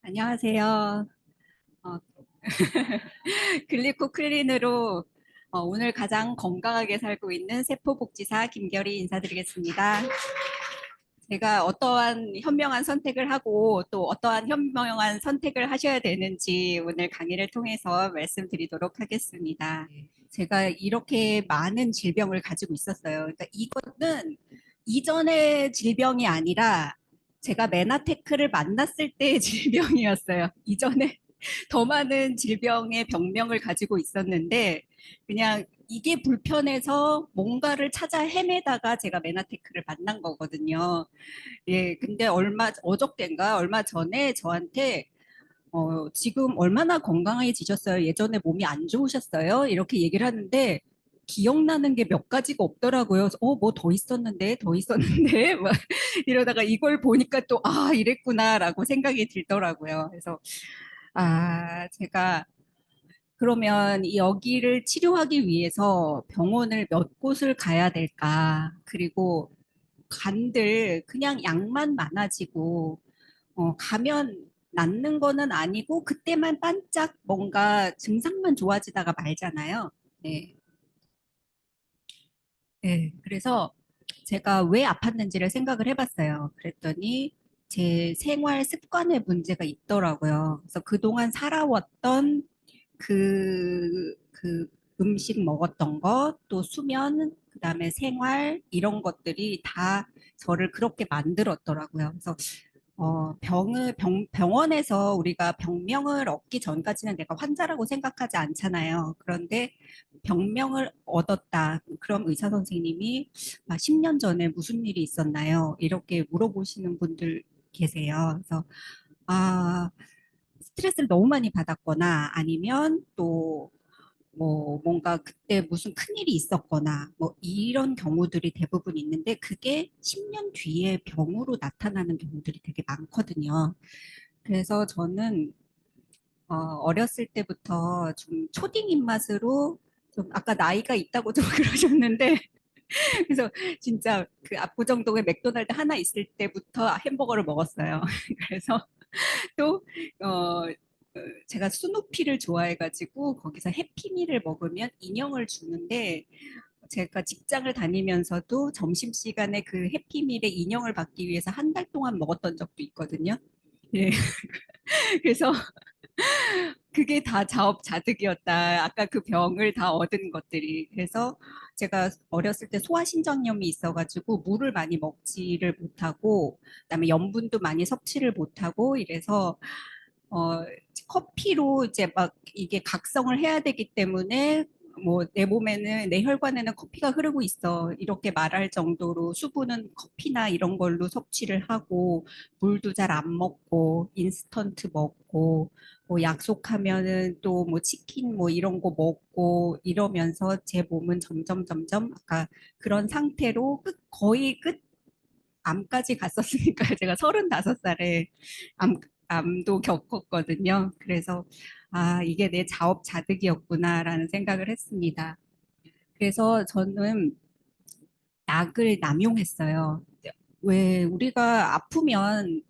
안녕하세요. 어, 글리코클린으로 오늘 가장 건강하게 살고 있는 세포복지사 김결희 인사드리겠습니다. 제가 어떠한 현명한 선택을 하고 또 어떠한 현명한 선택을 하셔야 되는지 오늘 강의를 통해서 말씀드리도록 하겠습니다. 제가 이렇게 많은 질병을 가지고 있었어요. 그러니까 이거는 이전의 질병이 아니라 제가 메나테크를 만났을 때의 질병이었어요. 이전에 더 많은 질병의 병명을 가지고 있었는데 그냥 이게 불편해서 뭔가를 찾아 헤매다가 제가 메나테크를 만난 거거든요. 예, 근데 어저께인가 얼마 전에 저한테 지금 얼마나 건강해지셨어요? 예전에 몸이 안 좋으셨어요? 이렇게 얘기를 하는데 기억나는 게 몇 가지가 없더라고요. 그래서 뭐 더 있었는데, 더 있었는데, 막 이러다가 이걸 보니까 또, 아, 이랬구나라고 생각이 들더라고요. 그래서, 제가 그러면 여기를 치료하기 위해서 병원을 몇 곳을 가야 될까? 그리고 간들 그냥 양만 많아지고 가면 낫는 거는 아니고 그때만 반짝 뭔가 증상만 좋아지다가 말잖아요. 네. 네. 그래서 제가 왜 아팠는지를 생각을 해봤어요. 그랬더니 제 생활 습관에 문제가 있더라고요. 그래서 그동안 살아왔던 그 음식 먹었던 것, 또 수면, 그다음에 생활, 이런 것들이 다 저를 그렇게 만들었더라고요. 그래서 병원에서 우리가 병명을 얻기 전까지는 내가 환자라고 생각하지 않잖아요. 그런데 병명을 얻었다. 그럼 의사 선생님이 10년 전에 무슨 일이 있었나요? 이렇게 물어보시는 분들 계세요. 그래서 아, 스트레스를 너무 많이 받았거나 아니면 또 뭐 뭔가 그때 무슨 큰일이 있었거나 뭐 이런 경우들이 대부분 있는데 그게 10년 뒤에 병으로 나타나는 경우들이 되게 많거든요. 그래서 저는 어렸을 때부터 좀 초딩 입맛으로 좀 아까 나이가 있다고 좀 그러셨는데 그래서 진짜 그 압구정동에 맥도날드 하나 있을 때부터 햄버거를 먹었어요. 그래서 또 어, 제가 스누피를 좋아해가지고 거기서 해피미를 먹으면 인형을 주는데 제가 직장을 다니면서도 점심시간에 그 해피밀의 인형을 받기 위해서 한 달 동안 먹었던 적도 있거든요. 예. 그래서 그게 다 자업자득이었다. 아까 그 병을 다 얻은 것들이. 그래서 제가 어렸을 때 소화신전염이 있어가지고 물을 많이 먹지를 못하고, 그다음에 염분도 많이 섭취를 못하고, 이래서 어, 커피로 이제 막 이게 각성을 해야 되기 때문에 뭐 내 몸에는 내 혈관에는 커피가 흐르고 있어 이렇게 말할 정도로 수분은 커피나 이런 걸로 섭취를 하고 물도 잘 안 먹고 인스턴트 먹고 뭐 약속하면은 또 뭐 치킨 뭐 이런 거 먹고 이러면서 제 몸은 점점 아까 그런 상태로 거의 끝 암까지 갔었으니까 제가 35살에 암, 암도 겪었거든요. 그래서 이게 내 자업자득이었구나라는 생각을 했습니다. 그래서 저는 약을 남용했어요. 왜 우리가 아프면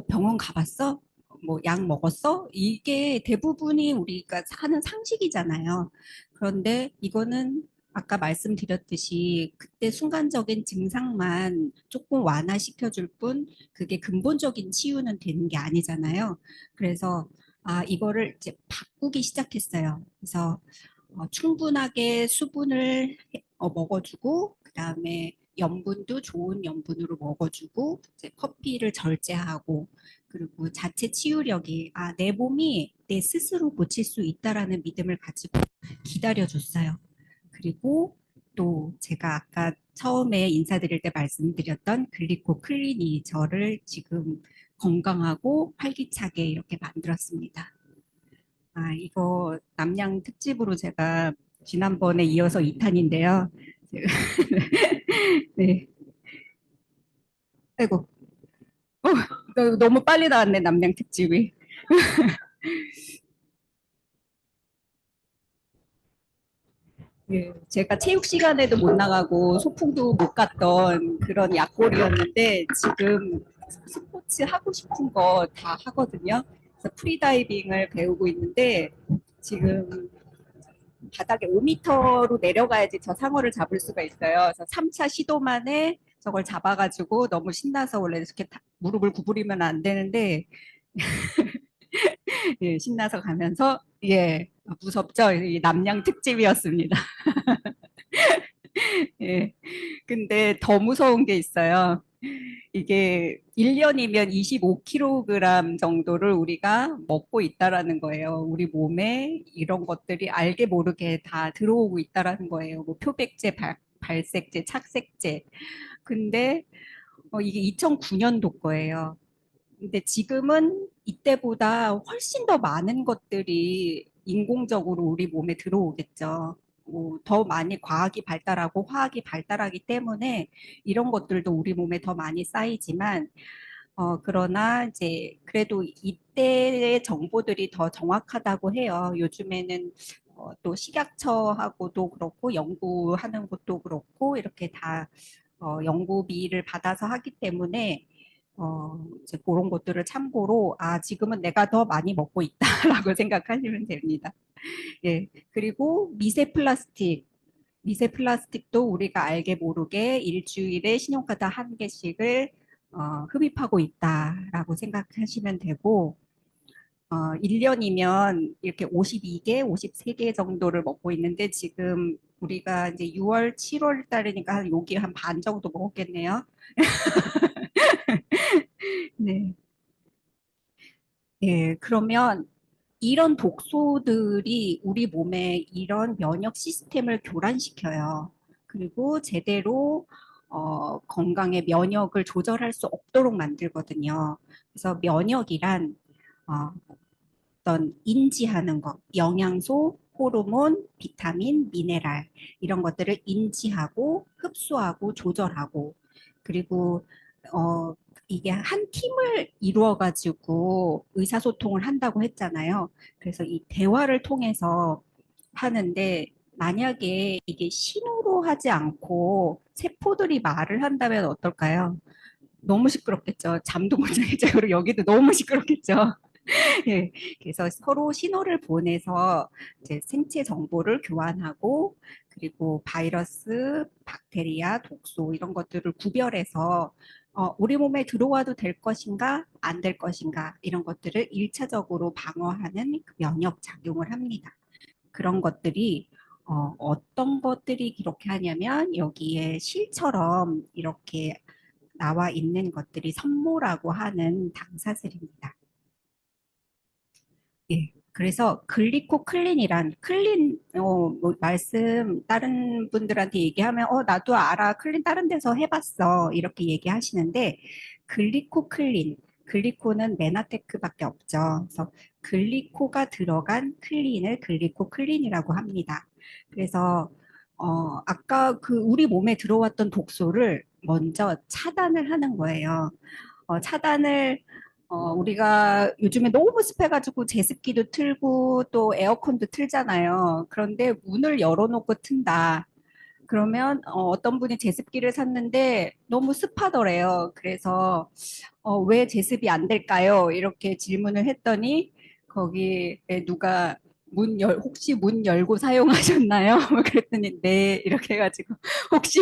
병원 가봤어? 뭐 약 먹었어? 이게 대부분이 우리가 하는 상식이잖아요. 그런데 이거는 아까 말씀드렸듯이 그때 순간적인 증상만 조금 완화시켜줄 뿐 그게 근본적인 치유는 되는 게 아니잖아요. 그래서 이거를 이제 바꾸기 시작했어요. 그래서 충분하게 수분을 먹어주고 그다음에 염분도 좋은 염분으로 먹어주고 이제 커피를 절제하고 그리고 자체 치유력이 내 몸이 내 스스로 고칠 수 있다라는 믿음을 가지고 기다려줬어요. 그리고 또 제가 아까 처음에 인사드릴 때 말씀드렸던 글리코클린이 저를 지금 건강하고 활기차게 이렇게 만들었습니다. 이거 남양 특집으로 제가 지난번에 이어서 2탄인데요. 네. 아이고, 너무 빨리 나왔네, 남양 특집이. 예, 제가 체육 시간에도 못 나가고 소풍도 못 갔던 그런 약골이었는데 지금 스포츠 하고 싶은 거 다 하거든요. 그래서 프리다이빙을 배우고 있는데 지금 바닥에 5m로 내려가야지 저 상어를 잡을 수가 있어요. 그래서 3차 시도 만에 저걸 잡아가지고 너무 신나서 원래 이렇게 무릎을 구부리면 안 되는데 예, 신나서 가면서 예, 무섭죠? 이 남양 특집이었습니다. 예. 근데 더 무서운 게 있어요. 이게 1년이면 25kg 정도를 우리가 먹고 있다라는 거예요. 우리 몸에 이런 것들이 알게 모르게 다 들어오고 있다라는 거예요. 뭐 표백제, 발색제, 착색제. 근데 이게 2009년도 거예요. 근데 지금은 이때보다 훨씬 더 많은 것들이 인공적으로 우리 몸에 들어오겠죠. 더 많이 과학이 발달하고 화학이 발달하기 때문에 이런 것들도 우리 몸에 더 많이 쌓이지만, 그러나 이제 그래도 이때의 정보들이 더 정확하다고 해요. 요즘에는 또 식약처하고도 그렇고 연구하는 곳도 그렇고 이렇게 다 연구비를 받아서 하기 때문에 이제 그런 것들을 참고로 지금은 내가 더 많이 먹고 있다라고 생각하시면 됩니다. 예. 그리고 미세 플라스틱도 우리가 알게 모르게 일주일에 신용카드 한 개씩을 흡입하고 있다라고 생각하시면 되고, 1년이면 이렇게 52개, 53개 정도를 먹고 있는데 지금 우리가 이제 6월, 7월 달이니까 여기 한 반 정도 먹었겠네요. 네. 예, 그러면 이런 독소들이 우리 몸에 이런 면역 시스템을 교란시켜요. 그리고 제대로 건강의 면역을 조절할 수 없도록 만들거든요. 그래서 면역이란 어, 어떤 인지하는 것, 영양소, 호르몬, 비타민, 미네랄 이런 것들을 인지하고 흡수하고 조절하고 그리고 어, 이게 한 팀을 이루어 가지고 의사소통을 한다고 했잖아요. 그래서 이 대화를 통해서 하는데 만약에 이게 신호로 하지 않고 세포들이 말을 한다면 어떨까요? 너무 시끄럽겠죠. 잠도 못 자겠죠. 그리고 여기도 너무 시끄럽겠죠. 예, 그래서 서로 신호를 보내서 이제 생체 정보를 교환하고 그리고 바이러스, 박테리아, 독소 이런 것들을 구별해서 우리 몸에 들어와도 될 것인가 안 될 것인가 이런 것들을 일차적으로 방어하는 그 면역 작용을 합니다. 그런 것들이 어떤 것들이 이렇게 하냐면 여기에 실처럼 이렇게 나와 있는 것들이 섬모라고 하는 당사슬입니다. 예. 그래서 글리코클린이란 뭐 말씀 다른 분들한테 얘기하면 나도 알아. 클린 다른 데서 해봤어. 이렇게 얘기하시는데 글리코는 메나테크밖에 없죠. 그래서 글리코가 들어간 클린을 글리코클린이라고 합니다. 그래서 아까 그 우리 몸에 들어왔던 독소를 먼저 차단을 하는 거예요. 차단을 우리가 요즘에 너무 습해가지고 제습기도 틀고 또 에어컨도 틀잖아요. 그런데 문을 열어놓고 튼다. 그러면 떤 분이 제습기를 샀는데 너무 습하더래요. 그래서 왜 제습이 안 될까요? 이렇게 질문을 했더니 거기에 누가 혹시 문 열고 사용하셨나요? 그랬더니 네, 이렇게 해가지고 혹시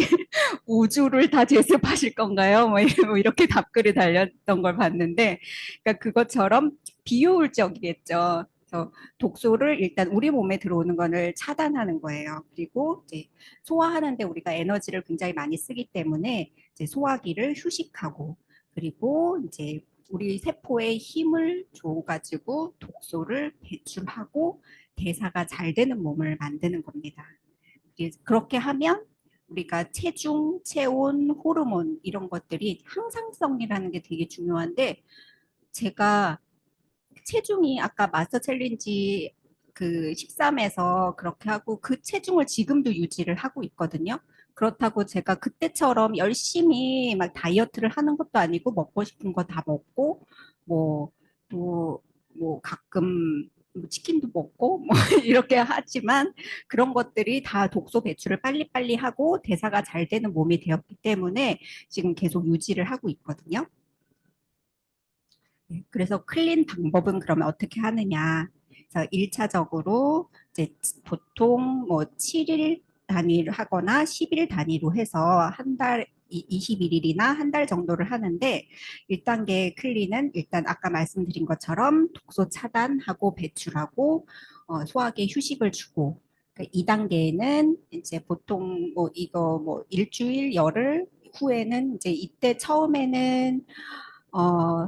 우주를 다 제습하실 건가요? 뭐 이렇게 답글이 달렸던 걸 봤는데, 그러니까 그것처럼 비효율적이겠죠. 그래서 독소를 일단 우리 몸에 들어오는 거를 차단하는 거예요. 그리고 이제 소화하는데 우리가 에너지를 굉장히 많이 쓰기 때문에 이제 소화기를 휴식하고 그리고 이제 우리 세포에 힘을 줘가지고 독소를 배출하고 대사가 잘 되는 몸을 만드는 겁니다. 그렇게 하면 우리가 체중, 체온, 호르몬 이런 것들이 항상성이라는 게 되게 중요한데 제가 체중이 아까 마스터 챌린지 그 13에서 그렇게 하고 그 체중을 지금도 유지를 하고 있거든요. 그렇다고 제가 그때처럼 열심히 막 다이어트를 하는 것도 아니고 먹고 싶은 거 다 먹고 뭐 또 뭐 가끔 뭐 치킨도 먹고 뭐 이렇게 하지만 그런 것들이 다 독소 배출을 빨리빨리 하고 대사가 잘 되는 몸이 되었기 때문에 지금 계속 유지를 하고 있거든요. 네, 그래서 클린 방법은 그러면 어떻게 하느냐. 그래서 1차적으로 이제 보통 뭐 7일 단위로 하거나 10일 단위로 해서 한 달, 21일이나 한 달 정도를 하는데 1단계 클린은 일단 아까 말씀드린 것처럼 독소 차단하고 배출하고 소화기에 휴식을 주고 2단계는 이제 보통 뭐 이거 뭐 일주일, 열흘 후에는 이제 이때 처음에는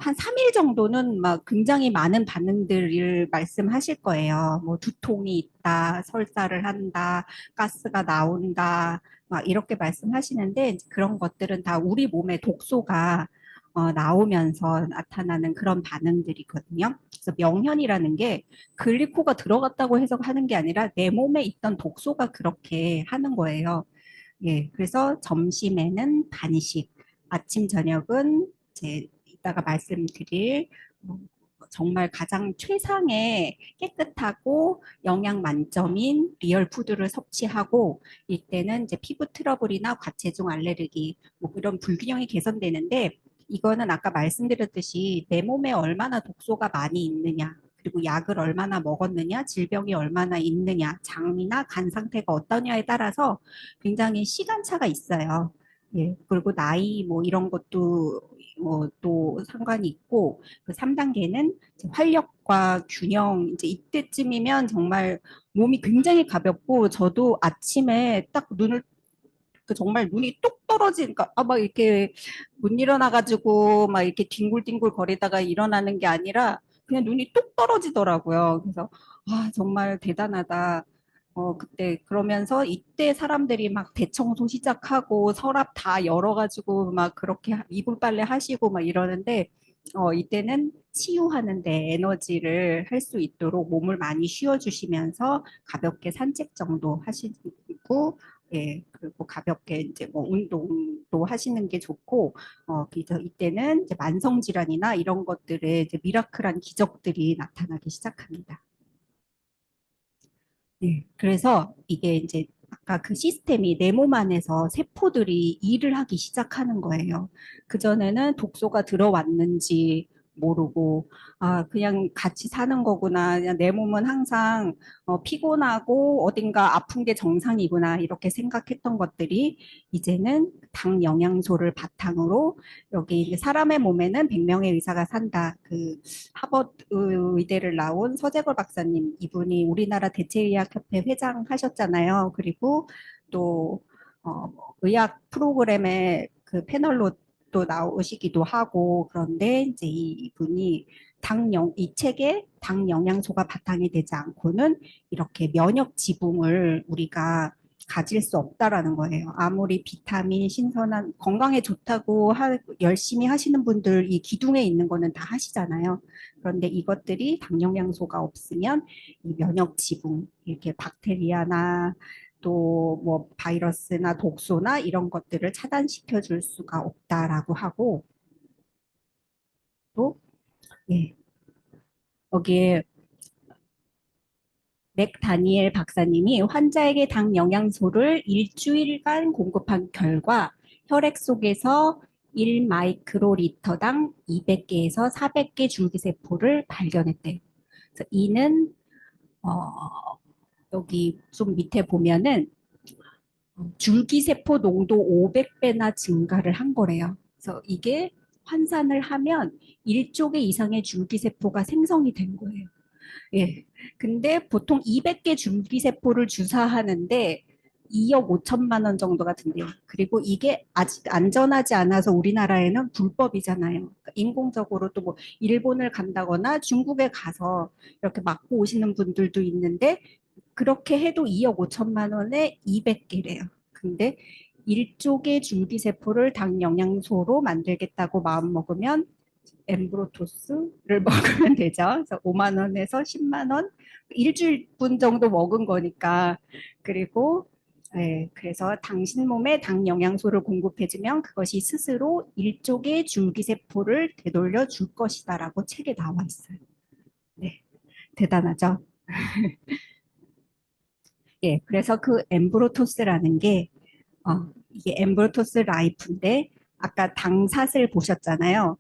한 3일 정도는 막 굉장히 많은 반응들을 말씀하실 거예요. 뭐 두통이 있다, 설사를 한다, 가스가 나온다, 막 이렇게 말씀하시는데 이제 그런 것들은 다 우리 몸에 독소가 나오면서 나타나는 그런 반응들이거든요. 그래서 명현이라는 게 글리코가 들어갔다고 해서 하는 게 아니라 내 몸에 있던 독소가 그렇게 하는 거예요. 예, 그래서 점심에는 간식, 아침, 저녁은 이제 이따가 말씀드릴 뭐 정말 가장 최상의 깨끗하고 영양 만점인 리얼 푸드를 섭취하고 이때는 이제 피부 트러블이나 과체중 알레르기 뭐 그런 불균형이 개선되는데 이거는 아까 말씀드렸듯이 내 몸에 얼마나 독소가 많이 있느냐 그리고 약을 얼마나 먹었느냐 질병이 얼마나 있느냐 장이나 간 상태가 어떠냐에 따라서 굉장히 시간차가 있어요. 예, 그리고 나이 뭐 이런 것도 또 상관이 있고 그 3단계는 활력과 균형 이제 이때쯤이면 정말 몸이 굉장히 가볍고 저도 아침에 딱 눈을 그 정말 눈이 뚝 떨어지니까 막 이렇게 못 일어나가지고 막 이렇게 뒹굴뒹굴 거리다가 일어나는 게 아니라 그냥 눈이 뚝 떨어지더라고요. 그래서 아 정말 대단하다. 그때 그러면서 이때 사람들이 막 대청소 시작하고 서랍 다 열어가지고 막 그렇게 이불 빨래 하시고 막 이러는데 이때는 치유하는데 에너지를 할 수 있도록 몸을 많이 쉬어주시면서 가볍게 산책 정도 하시고 예, 그리고 가볍게 이제 뭐 운동도 하시는 게 좋고, 그래서 이때는 이제 만성 질환이나 이런 것들에 이제 미라클한 기적들이 나타나기 시작합니다. 네, 그래서 이게 이제 아까 그 시스템이 내 몸 안에서 세포들이 일을 하기 시작하는 거예요. 그전에는 독소가 들어왔는지 모르고, 아, 그냥 같이 사는 거구나. 그냥 내 몸은 항상 피곤하고 어딘가 아픈 게 정상이구나. 이렇게 생각했던 것들이 이제는 당 영양소를 바탕으로 여기 이제 사람의 몸에는 100명의 의사가 산다. 그 하버드 의대를 나온 서재걸 박사님, 이분이 우리나라 대체의학협회 회장 하셨잖아요. 그리고 또 의학 프로그램에 그 패널로 또 나오시기도 하고 그런데 이제 이분이 이 책에 당 영양소가 바탕이 되지 않고는 이렇게 면역 지붕을 우리가 가질 수 없다라는 거예요. 아무리 비타민, 신선한, 건강에 좋다고 열심히 하시는 분들 이 기둥에 있는 거는 다 하시잖아요. 그런데 이것들이 당 영양소가 없으면 이 면역 지붕, 이렇게 박테리아나 또 뭐 바이러스나 독소나 이런 것들을 차단시켜 줄 수가 없다라고 하고 또 예, 여기에 맥 다니엘 박사님이 환자에게 당 영양소를 일주일간 공급한 결과 혈액 속에서 1 마이크로리터당 200개에서 400개 줄기세포를 발견했대요. 그래서 이는 어, 여기 좀 밑에 보면은 줄기세포 농도 500배나 증가를 한 거래요. 그래서 이게 환산을 하면 1조개 이상의 줄기세포가 생성이 된 거예요. 예. 근데 보통 200개 줄기세포를 주사하는데 2억 5천만 원 정도가 든대요. 그리고 이게 아직 안전하지 않아서 우리나라에는 불법이잖아요. 그러니까 인공적으로 또 뭐 일본을 간다거나 중국에 가서 이렇게 맞고 오시는 분들도 있는데 그렇게 해도 2억 5천만 원에 200개래요. 근데 1조개 줄기세포를 당 영양소로 만들겠다고 마음먹으면 엠브로토스를 먹으면 되죠. 그래서 5만 원에서 10만 원, 일주일분 정도 먹은 거니까. 그리고 그래서 당신 몸에 당 영양소를 공급해주면 그것이 스스로 일족의 줄기세포를 되돌려 줄 것이다라고 책에 나와 있어요. 네, 대단하죠? 예, 그래서 그 엠브로토스라는 게 이게 엠브로토스 라이프인데 아까 당사슬 보셨잖아요.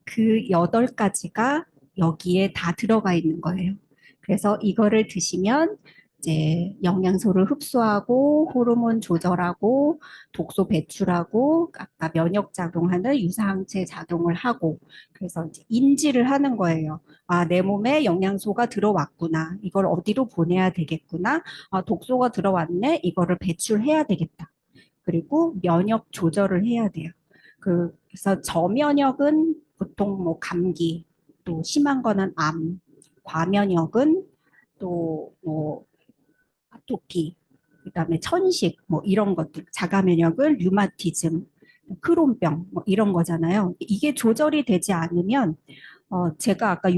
그 8가지가 여기에 다 들어가 있는 거예요. 그래서 이거를 드시면 이제 영양소를 흡수하고 호르몬 조절하고 독소 배출하고 아까 면역 작용하는 유사항체 작용을 하고 그래서 이제 인지를 하는 거예요. 아, 내 몸에 영양소가 들어왔구나. 이걸 어디로 보내야 되겠구나. 아, 독소가 들어왔네. 이거를 배출해야 되겠다. 그리고 면역 조절을 해야 돼요. 그래서 저면역은 보통 뭐 감기, 또 심한 거는 암, 과면역은 또 뭐 아토피, 그다음에 천식 뭐 이런 것들, 자가면역은 류마티즘, 크론병 뭐 이런 거잖아요. 이게 조절이 되지 않으면 제가 아까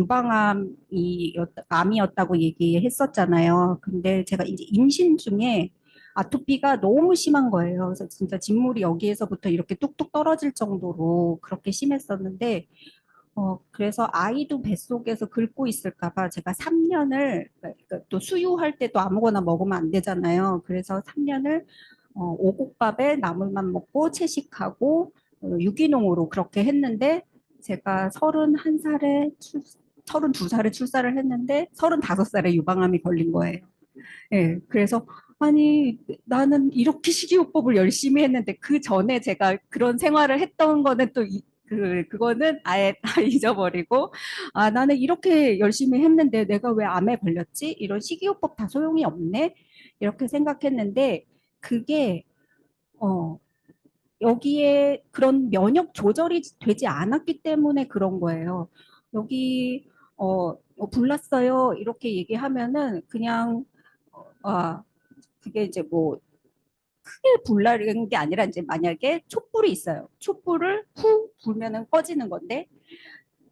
암이었다고 얘기했었잖아요. 근데 제가 이제 임신 중에 아토피가 너무 심한 거예요. 그래서 진짜 진물이 여기에서부터 이렇게 뚝뚝 떨어질 정도로 그렇게 심했었는데, 그래서 아이도 뱃속에서 긁고 있을까 봐 제가 3년을, 또 수유할 때도 아무거나 먹으면 안 되잖아요. 그래서 3년을 오곡밥에 나물만 먹고 채식하고 유기농으로 그렇게 했는데 제가 31살에 32살에 출산을 했는데 35살에 유방암이 걸린 거예요. 예, 그래서 아니 나는 이렇게 식이요법을 열심히 했는데 그 전에 제가 그런 생활을 했던 거는 또 그거는 아예 다 잊어버리고 아 나는 이렇게 열심히 했는데 내가 왜 암에 걸렸지? 이런 식이요법 다 소용이 없네. 이렇게 생각했는데 그게 어 여기에 그런 면역 조절이 되지 않았기 때문에 그런 거예요. 여기 불났어요. 이렇게 얘기하면은 그냥 아 그게 이제 뭐 크게 불나는 게 아니라 이제 만약에 촛불이 있어요. 촛불을 후 불면은 꺼지는 건데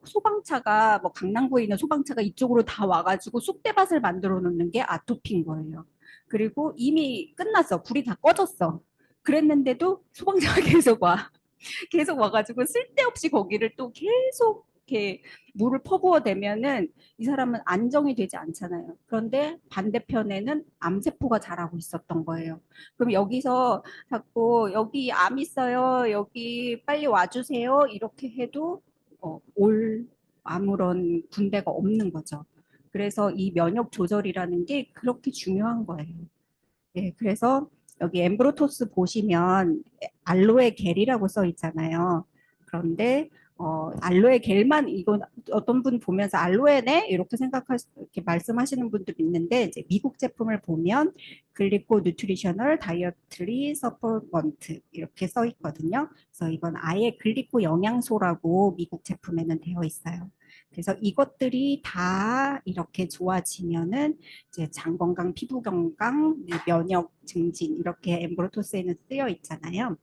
소방차가 뭐 강남구에 있는 소방차가 이쪽으로 다 와가지고 쑥대밭을 만들어 놓는 게 아토피인 거예요. 그리고 이미 끝났어. 불이 다 꺼졌어. 그랬는데도 소방차가 계속 와. 계속 와가지고 쓸데없이 거기를 또 계속 이렇게 물을 퍼부어 대면은 이 사람은 안정이 되지 않잖아요. 그런데 반대편에는 암세포가 자라고 있었던 거예요. 그럼 여기서 자꾸 여기 암 있어요. 여기 빨리 와주세요. 이렇게 해도 올 아무런 군대가 없는 거죠. 그래서 이 면역 조절이라는 게 그렇게 중요한 거예요. 네, 그래서 여기 엠브로토스 보시면 알로에 겔이라고 써 있잖아요. 그런데 알로에 겔만 이건 어떤 분 보면서 알로에네 이렇게 이렇게 말씀하시는 분들 있는데 이제 미국 제품을 보면 글리코 뉴트리셔널 다이어트리 서포먼트 이렇게 써 있거든요. 그래서 이건 아예 글리코 영양소라고 미국 제품에는 되어 있어요. 그래서 이것들이 다 이렇게 좋아지면은 이제 장 건강, 피부 건강, 면역 증진 이렇게 엠브로토스에는 쓰여 있잖아요.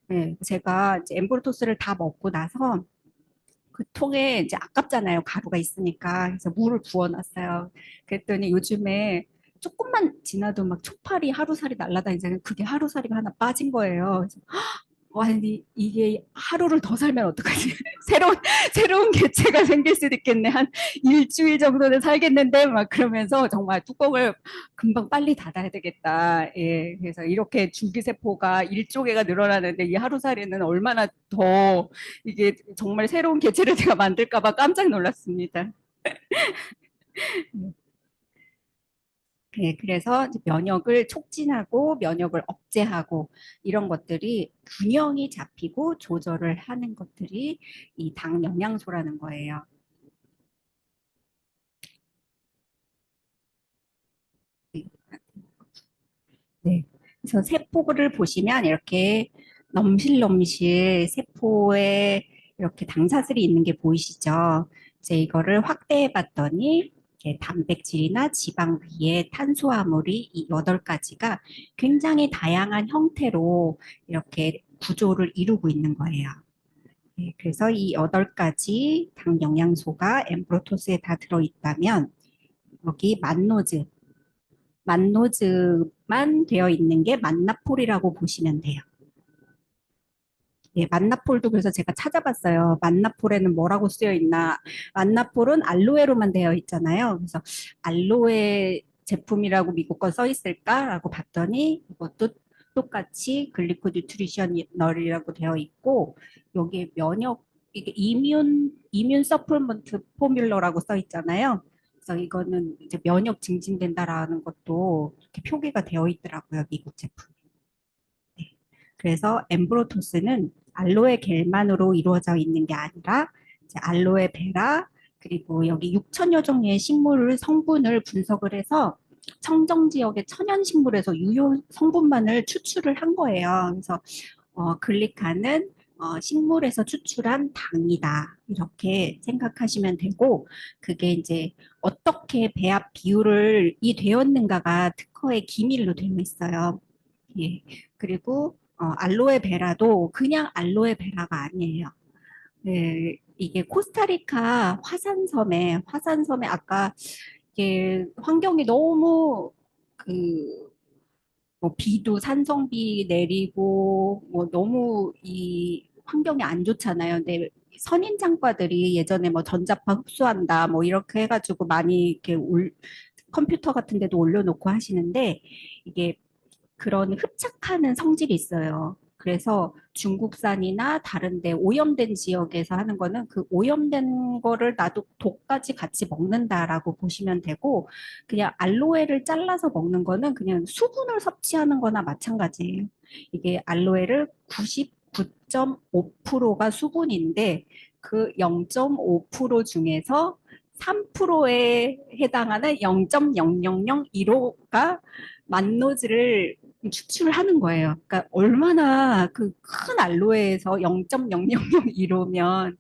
네, 제가 이제 엠브로토스를 다 먹고 나서 그 통에 이제 아깝잖아요. 가루가 있으니까. 그래서 물을 부어놨어요. 그랬더니 요즘에 조금만 지나도 막 초파리 하루살이 날아다니잖아요. 그게 하루살이가 하나 빠진 거예요. 그래서 아니 이게 하루를 더 살면 어떡하지? 새로운 개체가 생길 수도 있겠네. 한 일주일 정도는 살겠는데 막 그러면서 정말 뚜껑을 금방 빨리 닫아야 되겠다. 예, 그래서 이렇게 줄기세포가 일조개가 늘어나는데 이 하루살이는 얼마나 더 이게 정말 새로운 개체를 제가 만들까 봐 깜짝 놀랐습니다. 네, 그래서 이제 면역을 촉진하고 면역을 억제하고 이런 것들이 균형이 잡히고 조절을 하는 것들이 이 당 영양소라는 거예요. 네. 그래서 세포를 보시면 이렇게 넘실넘실 세포에 이렇게 당사슬이 있는 게 보이시죠? 이제 이거를 확대해 봤더니 이렇게 단백질이나 지방 위에 탄수화물이 이 8가지가 굉장히 다양한 형태로 이렇게 구조를 이루고 있는 거예요. 네, 그래서 이 8가지 당 영양소가 엠브로토스에 다 들어있다면 여기 만노즈만 되어 있는 게 만나폴이라고 보시면 돼요. 예, 만나폴도 그래서 제가 찾아봤어요. 만나폴에는 뭐라고 쓰여 있나. 만나폴은 알로에로만 되어 있잖아요. 그래서 알로에 제품이라고 미국 거 써 있을까라고 봤더니 이것도 똑같이 글리코 뉴트리셔널이라고 되어 있고 여기에 면역 이게 이뮨 서플먼트 포뮬러라고 써 있잖아요. 그래서 이거는 이제 면역 증진된다라는 것도 이렇게 표기가 되어 있더라고요, 미국 제품. 네. 그래서 엠브로토스는 알로에 겔만으로 이루어져 있는 게 아니라 이제 알로에 베라 그리고 여기 6천여 종류의 식물 성분을 분석을 해서 청정 지역의 천연 식물에서 유효 성분만을 추출을 한 거예요. 그래서 글리카는 식물에서 추출한 당이다. 이렇게 생각하시면 되고, 그게 이제 어떻게 배합 비율이 되었는가가 특허의 기밀로 되어 있어요. 예. 그리고 알로에 베라도 그냥 알로에 베라가 아니에요. 네, 이게 코스타리카 화산섬에 아까 이게 환경이 너무 그 뭐 비도 산성비 내리고 뭐 너무 이 환경이 안 좋잖아요. 근데 선인장과들이 예전에 뭐 전자파 흡수한다 뭐 이렇게 해가지고 많이 이렇게 컴퓨터 같은 데도 올려놓고 하시는데 이게 그런 흡착하는 성질이 있어요. 그래서 중국산이나 다른 데 오염된 지역에서 하는 거는 그 오염된 거를 나도 독까지 같이 먹는다라고 보시면 되고 그냥 알로에를 잘라서 먹는 거는 그냥 수분을 섭취하는 거나 마찬가지예요. 이게 알로에를 99.5%가 수분인데 그 0.5% 중에서 3%에 해당하는 0.0001호가 만노즈를 추출하는 거예요. 그러니까 얼마나 그 큰 알로에에서 0.0001호면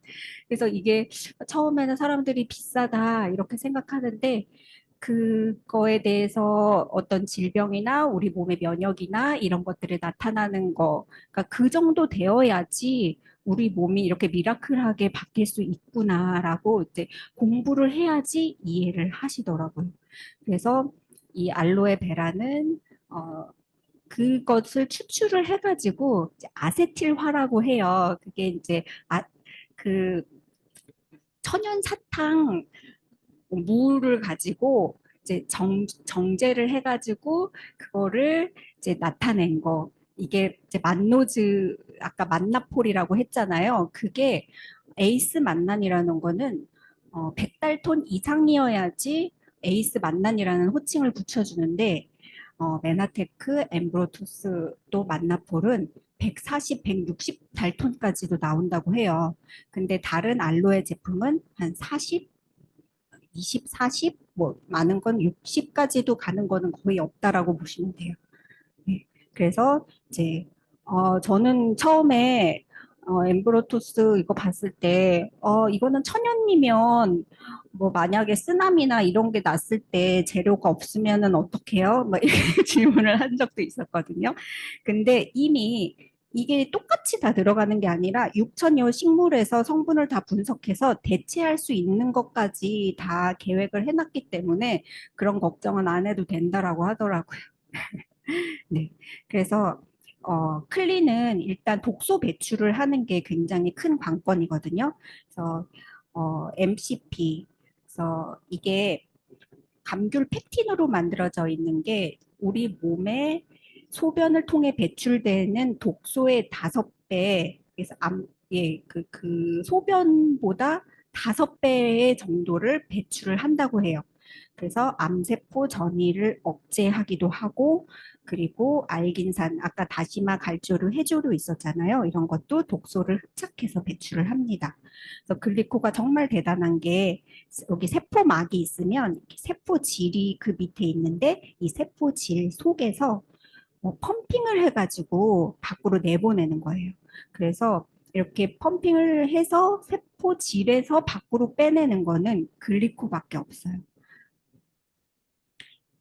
그래서 이게 처음에는 사람들이 비싸다 이렇게 생각하는데 그거에 대해서 어떤 질병이나 우리 몸의 면역이나 이런 것들이 나타나는 거, 그러니까 그 정도 되어야지 우리 몸이 이렇게 미라클하게 바뀔 수 있구나라고 이제 공부를 해야지 이해를 하시더라고요. 그래서 이 알로에 베라는 그것을 추출을 해가지고 이제 아세틸화라고 해요. 그게 이제 그 천연 사탕 물을 가지고 이제 정제를 해가지고 그거를 이제 나타낸 거. 이게 이제 만노즈 아까 만나폴이라고 했잖아요. 그게 에이스 만난이라는 거는 100달톤 이상이어야지 에이스 만난이라는 호칭을 붙여주는데 메나테크, 엠브로토스 또 만나폴은 140, 160 달톤까지도 나온다고 해요. 근데 다른 알로에 제품은 한 40, 20, 40, 뭐 많은 건 60까지도 가는 거는 거의 없다라고 보시면 돼요. 네. 그래서 이제 저는 처음에 엠브로토스 이거 봤을 때 이거는 천연이면 뭐 만약에 쓰나미나 이런 게 났을 때 재료가 없으면은 어떡해요? 막 이렇게 질문을 한 적도 있었거든요. 근데 이미 이게 똑같이 다 들어가는 게 아니라 6천여 식물에서 성분을 다 분석해서 대체할 수 있는 것까지 다 계획을 해놨기 때문에 그런 걱정은 안 해도 된다라고 하더라고요. 네. 그래서 클린은 일단 독소 배출을 하는 게 굉장히 큰 관건이거든요. 그래서 MCP 그래서 이게 감귤 펙틴으로 만들어져 있는 게 우리 몸에 소변을 통해 배출되는 독소의 5배, 그래서 그 소변보다 5배의 정도를 배출을 한다고 해요. 그래서 암세포 전이를 억제하기도 하고, 그리고 알긴산, 아까 다시마, 갈조류, 해조류 있었잖아요. 이런 것도 독소를 흡착해서 배출을 합니다. 그래서 글리코가 정말 대단한 게 여기 세포막이 있으면 이렇게 세포질이 그 밑에 있는데 이 세포질 속에서 뭐 펌핑을 해가지고 밖으로 내보내는 거예요. 그래서 이렇게 펌핑을 해서 세포질에서 밖으로 빼내는 거는 글리코밖에 없어요.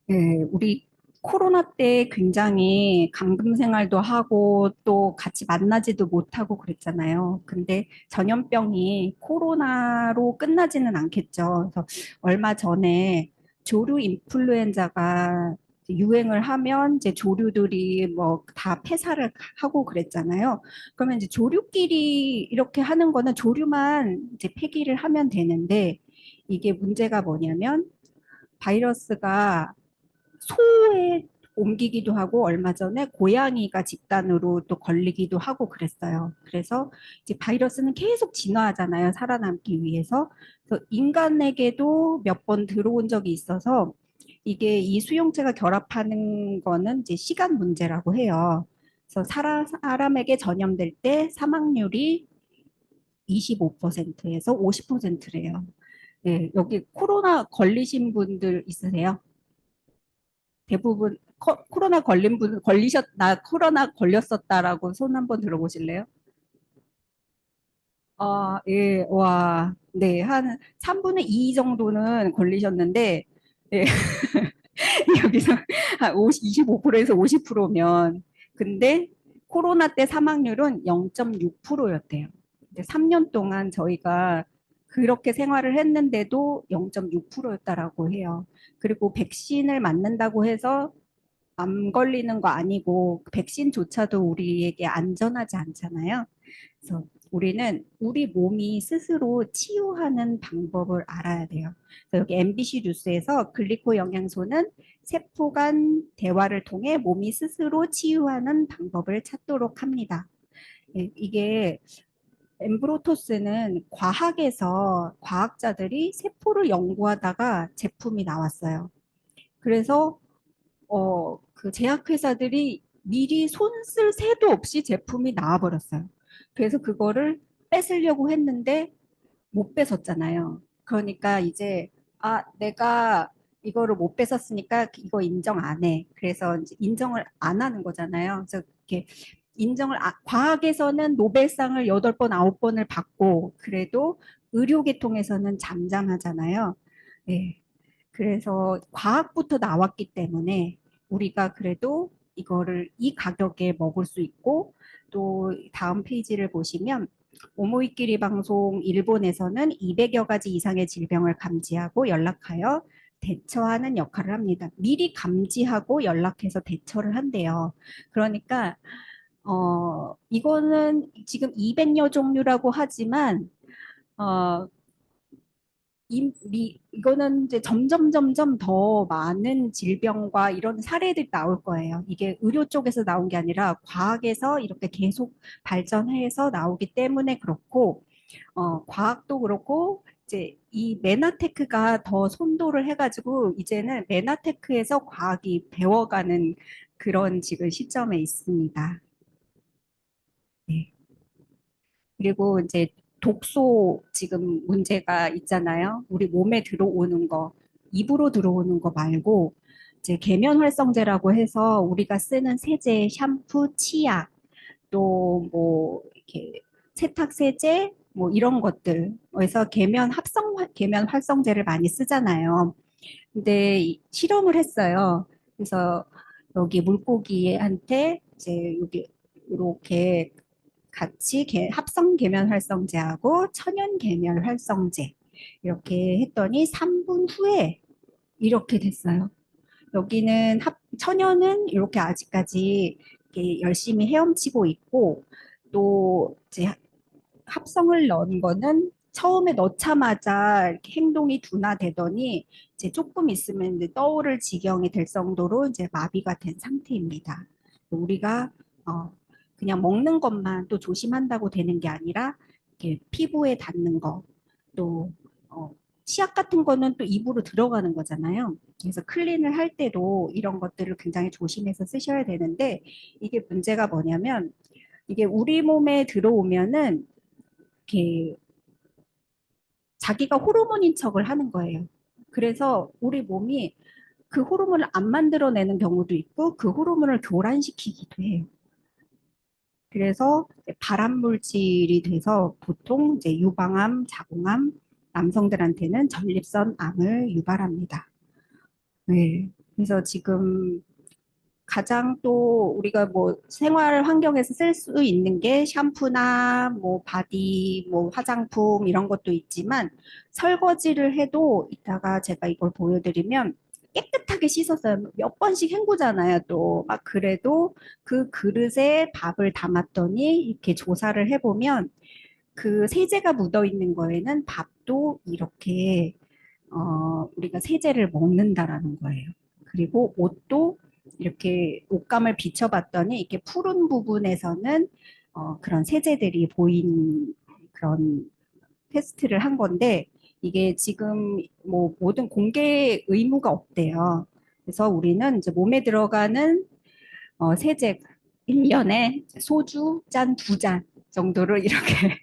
네, 우리 코로나 때 굉장히 감금 생활도 하고 또 같이 만나지도 못하고 그랬잖아요. 근데 전염병이 코로나로 끝나지는 않겠죠. 그래서 얼마 전에 조류 인플루엔자가 유행을 하면 이제 조류들이 뭐 다 폐사를 하고 그랬잖아요. 그러면 이제 조류끼리 이렇게 하는 거는 조류만 이제 폐기를 하면 되는데 이게 문제가 뭐냐면 바이러스가 소에 옮기기도 하고 얼마 전에 고양이가 집단으로 또 걸리기도 하고 그랬어요. 그래서 이제 바이러스는 계속 진화하잖아요. 살아남기 위해서. 그래서 인간에게도 몇 번 들어온 적이 있어서 이게 이 수용체가 결합하는 거는 이제 시간 문제라고 해요. 그래서 사람에게 전염될 때 사망률이 25%에서 50%래요. 네, 여기 코로나 걸리신 분들 있으세요? 대부분 코로나 걸린 분 나 코로나 걸렸었다라고 손 한번 들어보실래요? 아, 예, 와, 네, 한 3분의 2 정도는 걸리셨는데, 예, 여기서 한 25%에서 50%면, 근데 코로나 때 사망률은 0.6%였대요. 3년 동안 저희가 그렇게 생활을 했는데도 0.6%였다라고 해요. 그리고 백신을 맞는다고 해서 암 걸리는 거 아니고 백신조차도 우리에게 안전하지 않잖아요. 그래서 우리는 우리 몸이 스스로 치유하는 방법을 알아야 돼요. 그래서 여기 MBC 뉴스에서 글리코 영양소는 세포 간 대화를 통해 몸이 스스로 치유하는 방법을 찾도록 합니다. 예, 이게 엠브로토스는 과학에서 과학자들이 세포를 연구하다가 제품이 나왔어요. 그래서 그 제약회사들이 미리 손 쓸 새도 없이 제품이 나와버렸어요. 그래서 그거를 뺏으려고 했는데 못 뺏었잖아요. 그러니까 이제, 아, 내가 이거를 못 뺏었으니까 이거 인정 안 해. 그래서 이제 인정을 안 하는 거잖아요. 그래서 이렇게 과학에서는 노벨상을 8번, 9번을 받고, 그래도 의료계통에서는 잠잠하잖아요. 네. 그래서 과학부터 나왔기 때문에 우리가 그래도 이거를 이 가격에 먹을 수 있고 또 다음 페이지를 보시면 오모이끼리 방송 일본에서는 200여 가지 이상의 질병을 감지하고 연락하여 대처하는 역할을 합니다. 미리 감지하고 연락해서 대처를 한대요. 그러니까 이거는 지금 200여 종류라고 하지만 어, 이거는 이제 점점 더 많은 질병과 이런 사례들이 나올 거예요. 이게 의료 쪽에서 나온 게 아니라 과학에서 이렇게 계속 발전해서 나오기 때문에 그렇고, 과학도 그렇고, 이제 이 메나테크가 더 선도를 해가지고, 이제는 메나테크에서 과학이 배워가는 그런 지금 시점에 있습니다. 네. 그리고 이제 독소 지금 문제가 있잖아요. 우리 몸에 들어오는 거, 입으로 들어오는 거 말고 이제 계면 활성제라고 해서 우리가 쓰는 세제, 샴푸, 치약, 또 뭐 이렇게 세탁 세제 뭐 이런 것들. 그래서 계면 활성제를 많이 쓰잖아요. 근데 실험을 했어요. 그래서 여기 물고기한테 이제 여기 이렇게 같이 합성 계면 활성제하고 천연 계면 활성제 이렇게 했더니 3분 후에 이렇게 됐어요. 여기는 천연은 이렇게 아직까지 이렇게 열심히 헤엄치고 있고 또 이제 합성을 넣은 거는 처음에 넣자마자 이렇게 행동이 둔화되더니 이제 조금 있으면 이제 떠오를 지경이 될 정도로 이제 마비가 된 상태입니다. 우리가 어, 그냥 먹는 것만 또 조심한다고 되는 게 아니라 이렇게 피부에 닿는 거, 또 치약 같은 거는 또 입으로 들어가는 거잖아요. 그래서 클린을 할 때도 이런 것들을 굉장히 조심해서 쓰셔야 되는데 이게 문제가 뭐냐면 이게 우리 몸에 들어오면은 이렇게 자기가 호르몬인 척을 하는 거예요. 그래서 우리 몸이 그 호르몬을 안 만들어내는 경우도 있고 그 호르몬을 교란시키기도 해요. 그래서 발암 물질이 돼서 보통 이제 유방암, 자궁암, 남성들한테는 전립선 암을 유발합니다. 네. 그래서 지금 가장 또 우리가 뭐 생활 환경에서 쓸 수 있는 게 샴푸나 뭐 바디, 뭐 화장품 이런 것도 있지만 설거지를 해도 이따가 제가 이걸 보여드리면 깨끗하게 씻었어요. 몇 번씩 헹구잖아요. 또 막 그래도 그 그릇에 밥을 담았더니 이렇게 조사를 해보면 그 세제가 묻어 있는 거에는 밥도 이렇게 우리가 세제를 먹는다라는 거예요. 그리고 옷도 이렇게 옷감을 비춰봤더니 이렇게 푸른 부분에서는 그런 세제들이 보인 그런 테스트를 한 건데 이게 지금 뭐 모든 공개 의무가 없대요. 그래서 우리는 이제 몸에 들어가는 세제 1년에 소주 짠 2잔 정도를 이렇게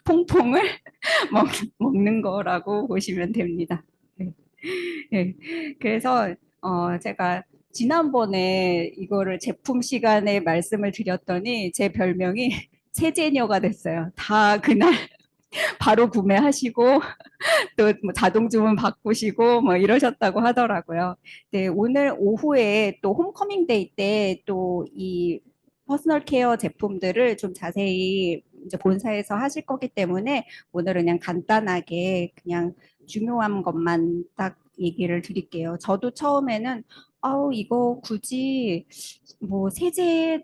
퐁퐁을 먹, 먹는 거라고 보시면 됩니다. 네. 네. 그래서 제가 지난번에 이거를 제품 시간에 말씀을 드렸더니 제 별명이 세제녀가 됐어요. 다 그날 바로 구매하시고 또뭐 자동 주문 바꾸시고 뭐 이러셨다고 하더라고요. 네, 오늘 오후에 또 홈커밍 데이 때 또 이 퍼스널 케어 제품들을 좀 자세히 이제 본사에서 하실 거기 때문에 오늘은 그냥 간단하게 그냥 중요한 것만 딱 얘기를 드릴게요. 저도 처음에는 아우 이거 굳이 뭐 세제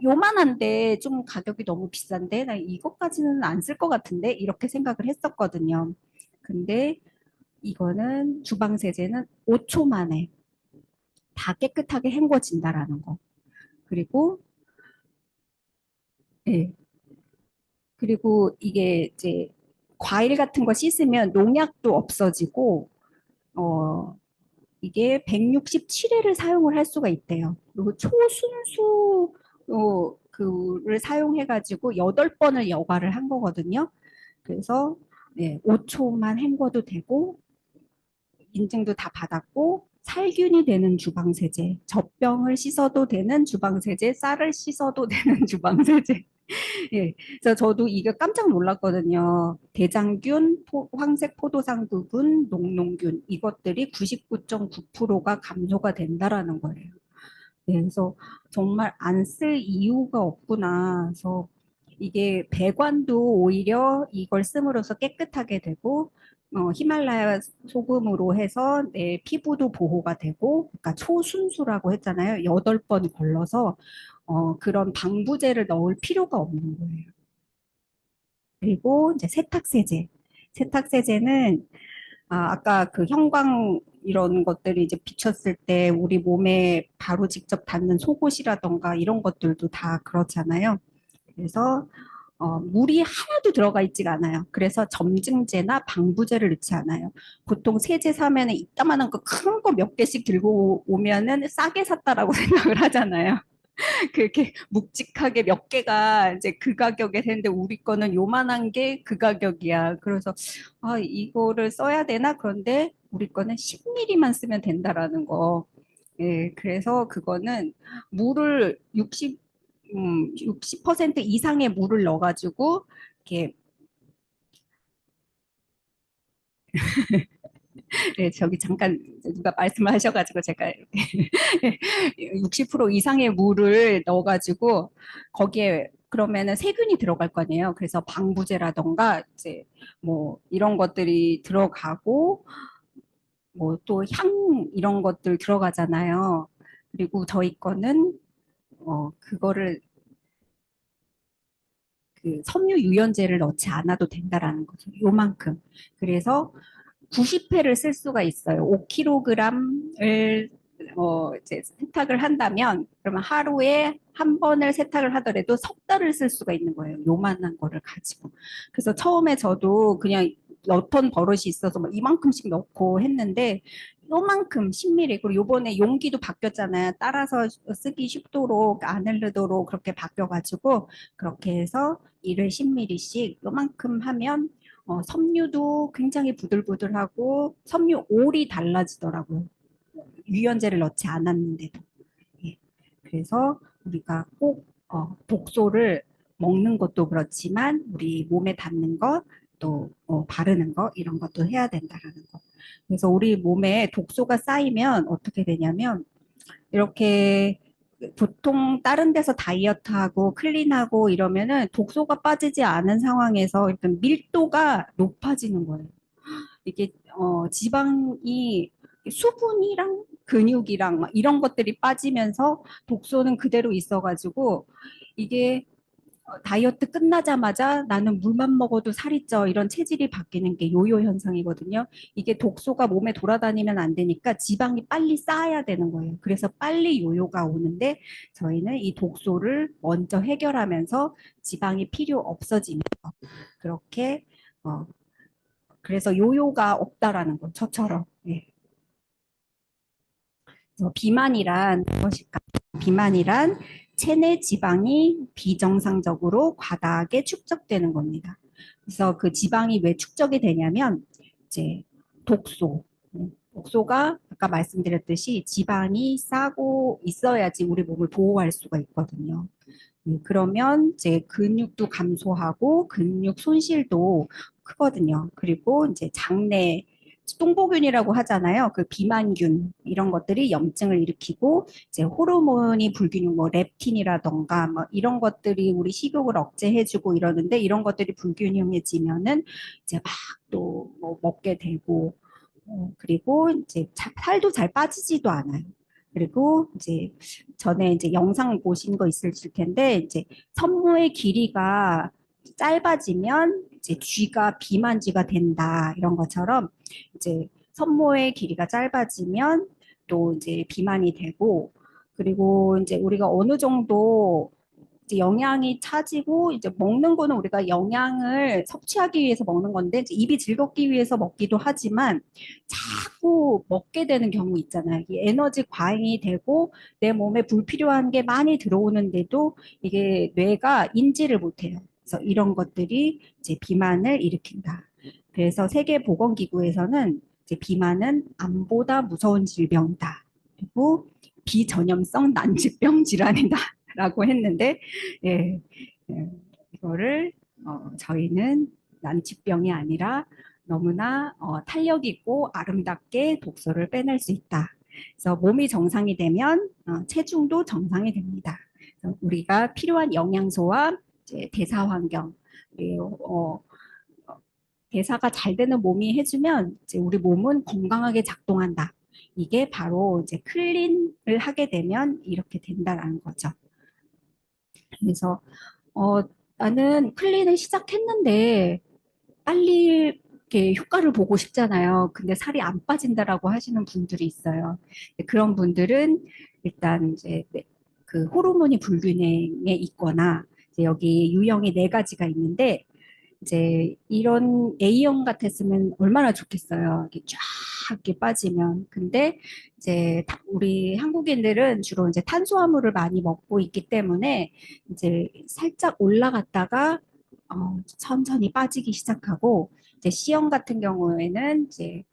요만한데 좀 가격이 너무 비싼데 나 이것까지는 안 쓸 것 같은데 이렇게 생각을 했었거든요. 근데 이거는 주방 세제는 5초 만에 다 깨끗하게 헹궈진다라는 거. 그리고 예. 그리고 이게 이제 과일 같은 거 씻으면 농약도 없어지고 어 이게 167회를 사용을 할 수가 있대요. 그리고 초순수 그를 사용해 가지고 8번을 여과를 한 거거든요. 그래서 5초만 헹궈도 되고 인증도 다 받았고 살균이 되는 주방세제, 젖병을 씻어도 되는 주방세제, 쌀을 씻어도 되는 주방세제. 예, 그래서 저도 이게 깜짝 놀랐거든요. 대장균, 황색 포도상구균, 녹농균 이것들이 99.9%가 감소가 된다라는 거예요. 네, 그래서 정말 안 쓸 이유가 없구나. 그래서 이게 배관도 오히려 이걸 씀으로써 깨끗하게 되고, 히말라야 소금으로 해서 내 피부도 보호가 되고, 그러니까 초순수라고 했잖아요. 8번 걸러서, 그런 방부제를 넣을 필요가 없는 거예요. 그리고 이제 세탁세제. 세탁세제는 아까 그 형광 이런 것들이 이제 비쳤을 때 우리 몸에 바로 직접 닿는 속옷이라던가 이런 것들도 다 그렇잖아요. 그래서 물이 하나도 들어가 있지가 않아요. 그래서 점증제나 방부제를 넣지 않아요. 보통 세제 사면은 이따만한 거 큰 거 몇 개씩 들고 오면은 싸게 샀다라고 생각을 하잖아요. 그렇게 묵직하게 몇 개가 이제 그 가격에 되는데 우리 거는 요만한 게 그 가격이야. 그래서 이거를 써야 되나? 그런데 우리 거는 10ml만 쓰면 된다라는 거. 예, 그래서 그거는 물을 60% 이상의 물을 넣어가지고 이렇게 네, 저기 잠깐 누가 말씀을 하셔가지고 제가 이렇게 60% 이상의 물을 넣어가지고 거기에 그러면은 세균이 들어갈 거 아니에요. 그래서 방부제라던가 이제 뭐 이런 것들이 들어가고 뭐 또 향 이런 것들 들어가잖아요. 그리고 저희 거는 그거를 그 섬유 유연제를 넣지 않아도 된다라는 거죠. 요만큼. 그래서 90회를 쓸 수가 있어요. 5kg을 이제 세탁을 한다면 그러면 하루에 한 번을 세탁을 하더라도 석 달을 쓸 수가 있는 거예요. 요만한 거를 가지고. 그래서 처음에 저도 그냥 넣던 버릇이 있어서 뭐 이만큼씩 넣고 했는데 요만큼 10ml 그리고 요번에 용기도 바뀌었잖아요. 따라서 쓰기 쉽도록 안 흐르도록 그렇게 바뀌어가지고 그렇게 해서 1회 10ml씩 요만큼 하면 섬유도 굉장히 부들부들하고 섬유 올이 달라지더라고요. 유연제를 넣지 않았는데도. 예. 그래서 우리가 꼭 독소를 먹는 것도 그렇지만 우리 몸에 닿는 것, 또 바르는 거 이런 것도 해야 된다라는 거. 그래서 우리 몸에 독소가 쌓이면 어떻게 되냐면 이렇게 보통 다른 데서 다이어트하고 클린하고 이러면은 독소가 빠지지 않은 상황에서 일단 밀도가 높아지는 거예요. 이게 지방이 수분이랑 근육이랑 막 이런 것들이 빠지면서 독소는 그대로 있어가지고 이게 다이어트 끝나자마자 나는 물만 먹어도 살이 쪄 이런 체질이 바뀌는 게 요요 현상이거든요. 이게 독소가 몸에 돌아다니면 안 되니까 지방이 빨리 쌓여야 되는 거예요. 그래서 빨리 요요가 오는데 저희는 이 독소를 먼저 해결하면서 지방이 필요 없어지면서 그렇게 어, 그래서 요요가 없다라는 거 저처럼. 예. 그래서 비만이란 무엇일까? 비만이란 체내 지방이 비정상적으로 과다하게 축적되는 겁니다. 그래서 그 지방이 왜 축적이 되냐면 이제 독소, 독소가 아까 말씀드렸듯이 지방이 싸고 있어야지 우리 몸을 보호할 수가 있거든요. 그러면 이제 근육도 감소하고 근육 손실도 크거든요. 그리고 이제 장내 똥보균이라고 하잖아요. 그 비만균 이런 것들이 염증을 일으키고 이제 호르몬이 불균형 뭐 렙틴이라던가 뭐 이런 것들이 우리 식욕을 억제해주고 이러는데 이런 것들이 불균형해지면은 이제 막 또 뭐 먹게 되고 그리고 이제 살도 잘 빠지지도 않아요. 그리고 이제 전에 이제 영상 보신 거 있으실 텐데 이제 섬모의 길이가 짧아지면 이제 쥐가 비만쥐가 된다 이런 것처럼 이제 섬모의 길이가 짧아지면 또 이제 비만이 되고 그리고 이제 우리가 어느 정도 이제 영양이 차지고 이제 먹는 거는 우리가 영양을 섭취하기 위해서 먹는 건데 이제 입이 즐겁기 위해서 먹기도 하지만 자꾸 먹게 되는 경우 있잖아요. 이 에너지 과잉이 되고 내 몸에 불필요한 게 많이 들어오는데도 이게 뇌가 인지를 못해요. 그래서 이런 것들이 이제 비만을 일으킨다. 그래서 세계보건기구에서는 이제 비만은 암보다 무서운 질병이다. 그리고 비전염성 난치병 질환이다. 라고 했는데, 예, 예, 이거를 저희는 난치병이 아니라 너무나 탄력 있고 아름답게 독소를 빼낼 수 있다. 그래서 몸이 정상이 되면 체중도 정상이 됩니다. 그래서 우리가 필요한 영양소와 이제 대사 환경, 그리고 대사가 잘 되는 몸이 해주면 이제 우리 몸은 건강하게 작동한다. 이게 바로 이제 클린을 하게 되면 이렇게 된다라는 거죠. 그래서 어, 나는 클린을 시작했는데 빨리 이렇게 효과를 보고 싶잖아요. 근데 살이 안 빠진다라고 하시는 분들이 있어요. 그런 분들은 일단 이제 그 호르몬이 불균형에 있거나 이제 여기 유형이 네 가지가 있는데 이제 이런 A형 같았으면 얼마나 좋겠어요. 이렇게 쫙 이렇게 빠지면. 근데 이제 우리 한국인들은 주로 이제 탄수화물을 많이 먹고 있기 때문에 이제 살짝 올라갔다가 천천히 빠지기 시작하고 이제 C형 같은 경우에는 이제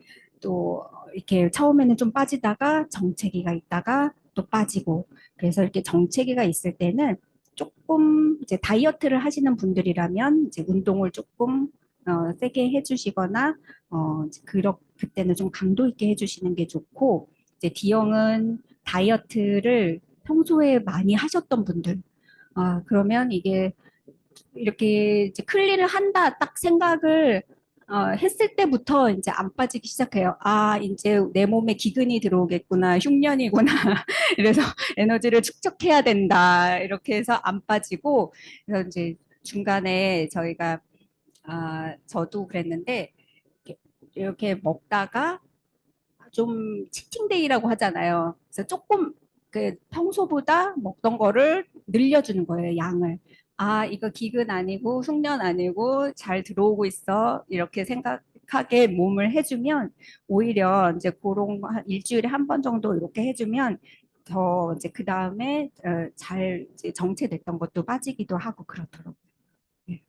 또 이렇게 처음에는 좀 빠지다가 정체기가 있다가 또 빠지고 그래서 이렇게 정체기가 있을 때는 조금 이제 다이어트를 하시는 분들이라면 이제 운동을 조금 세게 해주시거나 그때는 좀 강도 있게 해주시는 게 좋고 이제 D형은 다이어트를 평소에 많이 하셨던 분들 그러면 이게 이렇게 이제 클린을 한다 딱 생각을 했을 때부터 이제 안 빠지기 시작해요. 아, 이제 내 몸에 기근이 들어오겠구나, 흉년이구나. 그래서 에너지를 축적해야 된다. 이렇게 해서 안 빠지고, 그래서 이제 중간에 저희가, 저도 그랬는데, 이렇게 먹다가 좀 치팅데이라고 하잖아요. 그래서 조금 그 평소보다 먹던 거를 늘려주는 거예요, 양을. 아, 이거 기근 아니고 흉년 아니고 잘 들어오고 있어. 이렇게 생각하게 몸을 해주면 오히려 이제 그런 한 일주일에 한 번 정도 이렇게 해주면 더 이제 그 다음에 잘 이제 정체됐던 것도 빠지기도 하고 그렇더라고요. 예.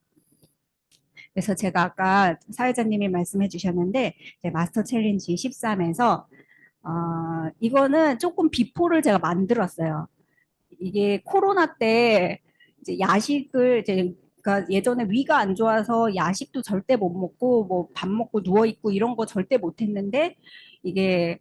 그래서 제가 아까 사회자님이 말씀해 주셨는데 이제 마스터 챌린지 13에서 이거는 조금 비포를 제가 만들었어요. 이게 코로나 때 이제 야식을 이제 그러니까 예전에 위가 안 좋아서 야식도 절대 못 먹고 뭐 밥 먹고 누워 있고 이런 거 절대 못 했는데 이게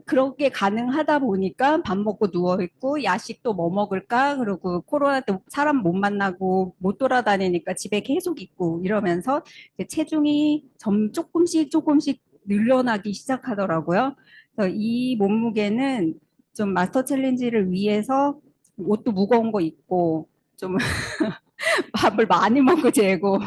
그렇게 가능하다 보니까 밥 먹고 누워 있고 야식도 뭐 먹을까 그리고 코로나 때 사람 못 만나고 못 돌아다니니까 집에 계속 있고 이러면서 이제 체중이 조금씩 조금씩 늘어나기 시작하더라고요. 그래서 이 몸무게는 좀 마스터 챌린지를 위해서 옷도 무거운 거 입고 좀 밥을 많이 먹고 재고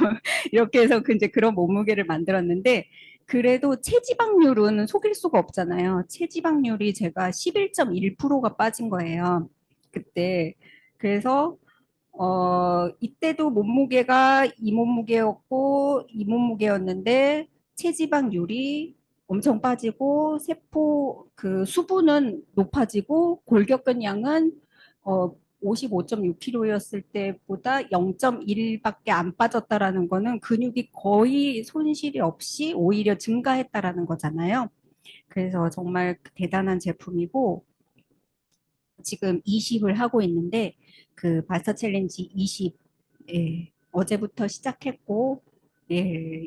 이렇게 해서 그 이제 그런 몸무게를 만들었는데 그래도 체지방률은 속일 수가 없잖아요. 체지방률이 제가 11.1%가 빠진 거예요. 그때. 그래서 이때도 몸무게가 이 몸무게였고 이 몸무게였는데 체지방률이 엄청 빠지고 세포 그 수분은 높아지고 골격근량은 어 55.6kg였을 때보다 0.1밖에 안 빠졌다라는 거는 근육이 거의 손실이 없이 오히려 증가했다라는 거잖아요. 그래서 정말 대단한 제품이고 지금 20을 하고 있는데 그 마스터 챌린지 20 예, 어제부터 시작했고 예,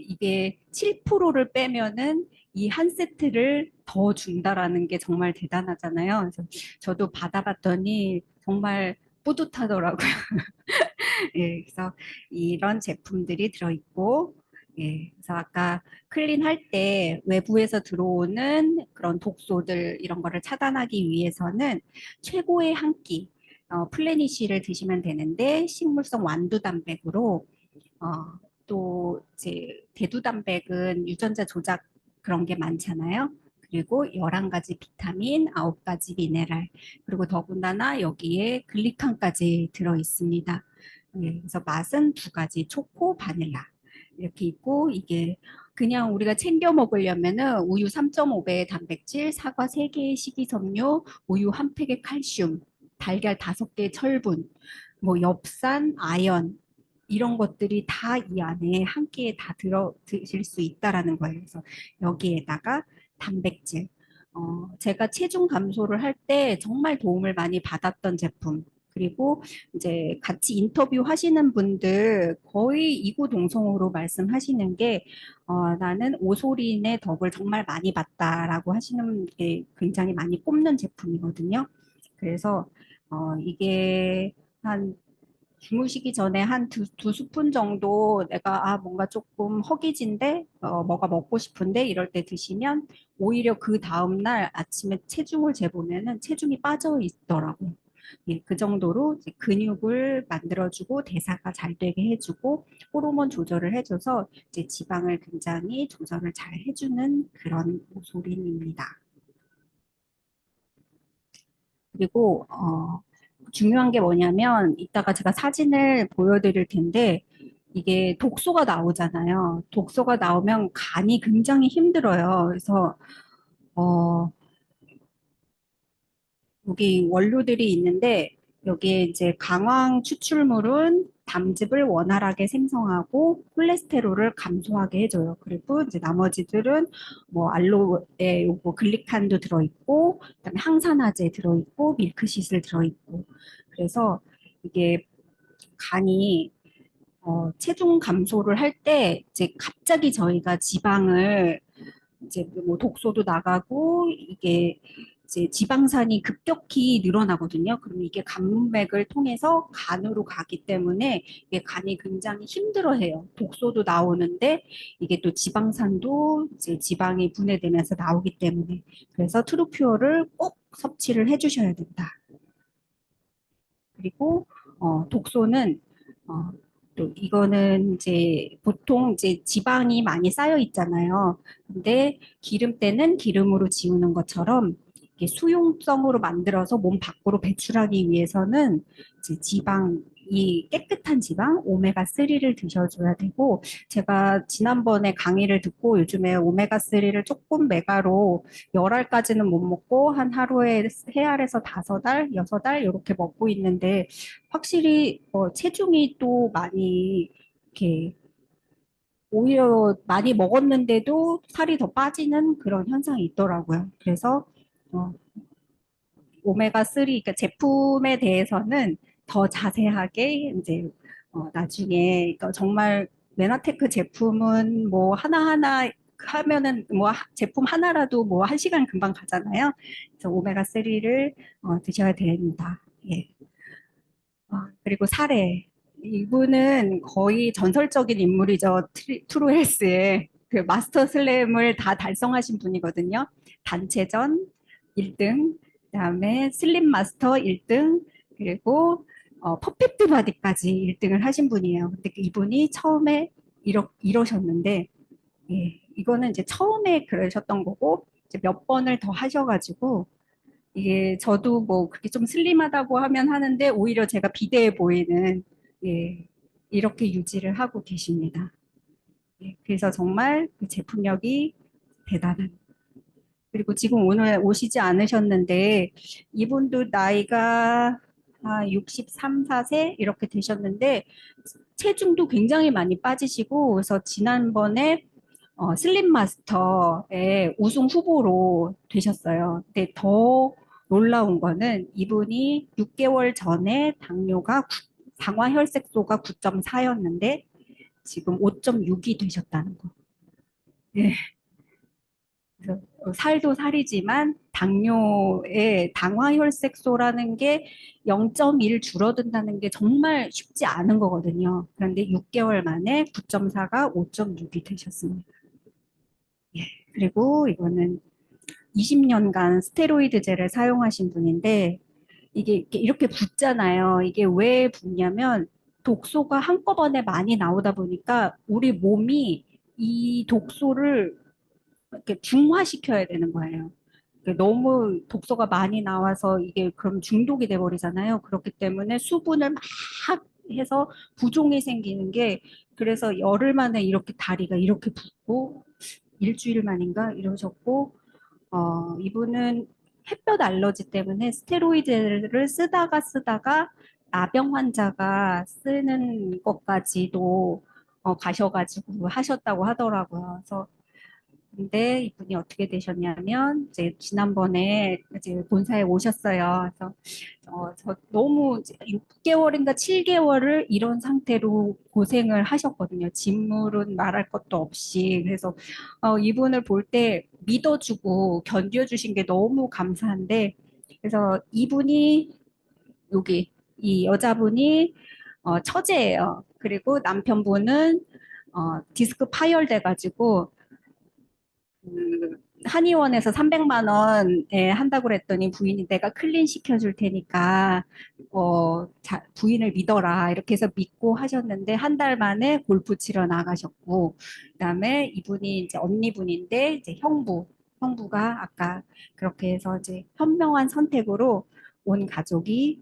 이게 7%를 빼면은 이 한 세트를 더 준다라는 게 정말 대단하잖아요. 그래서 저도 받아봤더니 정말 뿌듯하더라고요. 예, 그래서 이런 제품들이 들어있고, 예, 그래서 아까 클린 할 때 외부에서 들어오는 그런 독소들 이런 거를 차단하기 위해서는 최고의 한 끼, 플래니쉬를 드시면 되는데 식물성 완두 단백으로 어, 또 이제 대두 단백은 유전자 조작 그런 게 많잖아요. 그리고 11가지 비타민, 9가지 미네랄, 그리고 더군다나 여기에 글리칸까지 들어 있습니다. 예, 그래서 맛은 두 가지, 초코, 바닐라. 이렇게 있고, 이게 그냥 우리가 챙겨 먹으려면은 우유 3.5배의 단백질, 사과 3개의 식이섬유, 우유 1팩의 칼슘, 달걀 5개의 철분, 뭐 엽산, 아연, 이런 것들이 다 이 안에 한 끼에 다 들어 드실 수 있다라는 거예요. 그래서 여기에다가 단백질. 제가 체중 감소를 할 때 정말 도움을 많이 받았던 제품. 그리고 이제 같이 인터뷰 하시는 분들 거의 이구동성으로 말씀하시는 게 나는 오소린의 덕을 정말 많이 봤다라고 하시는 게 굉장히 많이 꼽는 제품이거든요. 그래서 이게 한 주무시기 전에 한 두 스푼 정도 내가 뭔가 조금 허기진데 뭐가 먹고 싶은데 이럴 때 드시면 오히려 그 다음날 아침에 체중을 재보면은 체중이 빠져 있더라고요. 예, 그 정도로 이제 근육을 만들어주고 대사가 잘 되게 해주고 호르몬 조절을 해줘서 이제 지방을 굉장히 조절을 잘 해주는 그런 모솔인입니다. 그리고 중요한 게 뭐냐면 이따가 제가 사진을 보여드릴 텐데 이게 독소가 나오잖아요. 독소가 나오면 간이 굉장히 힘들어요. 그래서 어, 여기 원료들이 있는데 여기에 이제 강황 추출물은 담즙을 원활하게 생성하고 콜레스테롤을 감소하게 해줘요. 그리고 이제 나머지들은 뭐 알로에 요거 글리칸도 들어있고 그다음에 항산화제 들어있고 밀크시슬 들어있고 그래서 이게 간이 체중 감소를 할 때 이제 갑자기 저희가 지방을 이제 뭐 독소도 나가고 이게 이제 지방산이 급격히 늘어나거든요. 그럼 이게 간문맥을 통해서 간으로 가기 때문에 이게 간이 굉장히 힘들어해요. 독소도 나오는데 이게 또 지방산도 이제 지방이 분해되면서 나오기 때문에 그래서 트루퓨어를 꼭 섭취를 해주셔야 된다. 그리고 독소는 어, 또 이거는 이제 보통 이제 지방이 많이 쌓여 있잖아요. 근데 기름때는 기름으로 지우는 것처럼 이렇게 수용성으로 만들어서 몸 밖으로 배출하기 위해서는 이제 지방이 깨끗한 지방 오메가3를 드셔줘야 되고 제가 지난번에 강의를 듣고 요즘에 오메가3를 조금 메가로 10알까지는 못 먹고 한 하루에 3알에서 5알, 6알 이렇게 먹고 있는데 확실히 체중이 또 많이 이렇게 오히려 많이 먹었는데도 살이 더 빠지는 그런 현상이 있더라고요. 그래서 어, 오메가3 그러니까 제품에 대해서는 더 자세하게 이제 나중에 그러니까 정말 메나테크 제품은 뭐 하나하나 하면은 뭐 제품 하나라도 뭐 1시간 금방 가잖아요. 그래서 오메가3를 드셔야 됩니다. 예. 그리고 사례. 이분은 거의 전설적인 인물이죠. 트루헬스의 그 마스터 슬램을 다 달성하신 분이거든요. 단체전 1등, 그다음에 슬림 마스터 1등, 그리고 퍼펙트 바디까지 1등을 하신 분이에요. 근데 이분이 처음에 이러셨는데, 예, 이거는 이제 처음에 그러셨던 거고, 이제 몇 번을 더 하셔가지고, 이게 저도 뭐 그렇게 좀 슬림하다고 하면 하는데, 오히려 제가 비대해 보이는, 예, 이렇게 유지를 하고 계십니다. 예, 그래서 정말 그 제품력이 대단한. 그리고 지금 오늘 오시지 않으셨는데, 이분도 나이가 63, 4세 이렇게 되셨는데, 체중도 굉장히 많이 빠지시고, 그래서 지난번에 슬림 마스터의 우승 후보로 되셨어요. 근데 더 놀라운 거는 이분이 6개월 전에 당화 혈색소가 9.4였는데 지금 5.6이 되셨다는 거. 예. 그래서 살도 살이지만 당뇨의 당화혈색소라는 게 0.1 줄어든다는 게 정말 쉽지 않은 거거든요. 그런데 6개월 만에 9.4가 5.6이 되셨습니다. 예. 그리고 이거는 20년간 스테로이드제를 사용하신 분인데 이게 이렇게 붓잖아요. 이게 왜 붓냐면 독소가 한꺼번에 많이 나오다 보니까 우리 몸이 이 독소를 이렇게 중화시켜야 되는 거예요. 너무 독소가 많이 나와서 이게 그럼 중독이 돼 버리잖아요. 그렇기 때문에 수분을 막 해서 부종이 생기는 게 그래서 열흘 만에 이렇게 다리가 이렇게 붓고 일주일 만인가 이러셨고 이분은 햇볕 알러지 때문에 스테로이드를 쓰다가 나병 환자가 쓰는 것까지도 가셔가지고 하셨다고 하더라고요. 그래서 근데 이분이 어떻게 되셨냐면 이제 지난번에 이제 본사에 오셨어요. 그래서 저 너무 이제 6개월인가 7개월을 이런 상태로 고생을 하셨거든요. 진물은 말할 것도 없이. 그래서 이분을 볼 때 믿어주고 견뎌주신 게 너무 감사한데 그래서 이분이 여기 이 여자분이 처제예요. 그리고 남편분은 디스크 파열돼가지고 한의원에서 300만 원에 한다고 그랬더니 부인이 내가 클린 시켜줄 테니까 부인을 믿어라 이렇게 해서 믿고 하셨는데 한 달 만에 골프 치러 나가셨고 그다음에 이분이 이제 언니분인데 이제 형부가 아까 그렇게 해서 이제 현명한 선택으로 온 가족이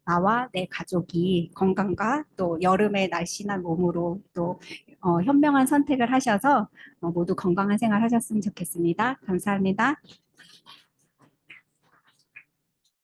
나와 내 가족이 건강과 또 여름의 날씬한 몸으로 또 현명한 선택을 하셔서 모두 건강한 생활 하셨으면 좋겠습니다. 감사합니다.